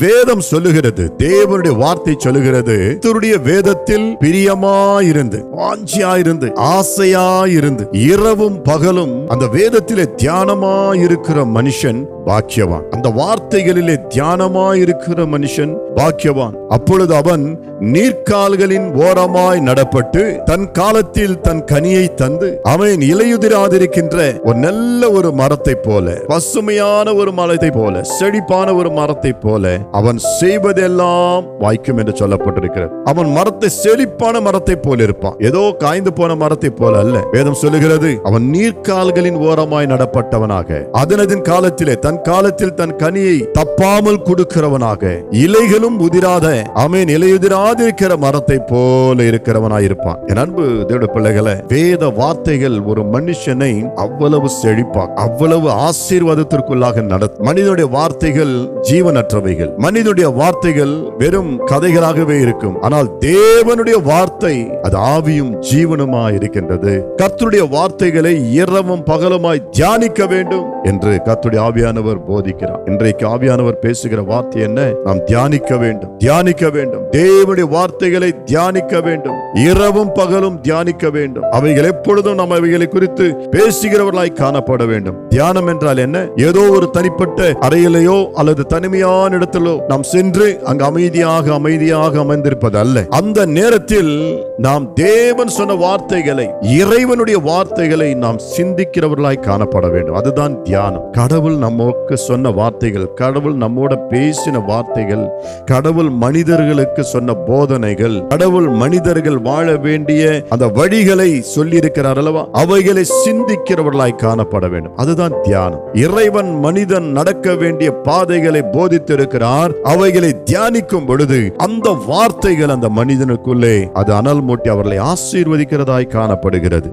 வேதம் சொல்லுகிறது, தேவனுடைய வார்த்தை சொல்லுகிறது, கர்த்தருடைய வேதத்தில் பிரியமாயிருந்து, வாஞ்சியாயிருந்து, ஆசையாயிருந்து, இரவும் பகலும் அந்த வேதத்திலே தியானமாயிருக்கிற மனுஷன் பாக்கியவான். அந்த வார்த்தைகளிலே தியானமாயிருக்கிற மனுஷன் பாக்கியவான். அப்பொழுது அவன் நீர்க்கால்களின் ஓரமாய் நடப்பட்டு தன் காலத்தில் தன் கனியை தந்து அவன் இலையுதிராதிருக்கின்ற ஒரு நல்ல ஒரு மரத்தை போல, பசுமையான ஒரு மரத்தை போல, செழிப்பான ஒரு மரத்தை போல அவன் செய்வதெல்லாம் வாய்க்கும் என்று சொல்லப்பட்டிருக்கிறது. அவன் மரத்தை செழிப்பான மரத்தை போல இருப்பான், ஏதோ காய்ந்து போன மரத்தை போல அல்ல. வேதம் சொல்லுகிறது, அவன் நீர்க்கால்களின் ஓரமாய் நடப்பட்டவனாக, அதனதின் காலத்திலே தன் காலத்தில் தன் கனியை தப்பாமல் கொடுக்கிறவனாக, இலைகளும் உதிராத, ஆமென், இலையுதிராதிருக்கிற மரத்தை போல இருக்கிறவனாய் இருப்பான். என் அன்பு தேவனுடைய பிள்ளைகளே, வேத வார்த்தைகள் ஒரு மனுஷனை அவ்வளவு செழிப்பா, அவ்வளவு ஆசீர்வாதத்திற்குள்ளாக நடத்தும். மனிதனுடைய வார்த்தைகள் ஜீவனற்றவைகள், மனிதனுடைய வார்த்தைகள் வெறும் கதைகளாகவே இருக்கும். ஆனால் தேவனுடைய வார்த்தை அது ஆவியும் ஜீவனுமாய் இருக்கின்றது. கர்த்தருடைய வார்த்தைகளை இரவும் பகலுமாய் தியானிக்க வேண்டும் என்று கர்த்தருடைய ஆவியானவர் போதிக்கிறார். இன்றைக்கு ஆவியானவர் பேசுகிற வார்த்தை என்ன? நாம் தியானிக்க வேண்டும், தியானிக்க வேண்டும். தேவனுடைய வார்த்தைகளை தியானிக்க வேண்டும், இரவும் பகலும் தியானிக்க வேண்டும். அவைகள் எப்பொழுதும் நாம் அவைகளை குறித்து பேசுகிறவர்களாய் காணப்பட வேண்டும். தியானம் என்றால் என்ன? ஏதோ ஒரு தனிப்பட்ட அறையிலேயோ அல்லது தனிமையான இடத்திலோ நாம் சென்று அங்கு அமைதியாக அமர்ந்திருப்பது அல்ல. அந்த நேரத்தில் நாம் தேவன் சொன்ன வார்த்தைகளை, இறைவனுடைய வார்த்தைகளை நாம் சிந்திக்கிறவர்களாய் காணப்பட வேண்டும். அதுதான் தியானம். கடவுள் நமக்கு சொன்ன வார்த்தைகள், கடவுள் நம்மோட பேசின வார்த்தைகள், கடவுள் மனிதர்களுக்கு சொன்ன போதனைகள், கடவுள் மனிதர்கள் வாழ வேண்டிய அந்த வழிகளை சொல்லி இருக்கிறார் அல்லவா, அவைகளை சிந்திக்கிறவர்களாய் காணப்பட வேண்டும். அதுதான் தியானம். இறைவன் மனிதன் நடக்க வேண்டிய பாதைகளை போதித்திருக்கிறார். அவைகளை தியானிக்கும் பொழுது அந்த வார்த்தைகள் அந்த மனிதனுக்குள்ளே அது அனல் மூட்டி அவர்களை ஆசீர்வதிக்கிறதாய் காணப்படுகிறது.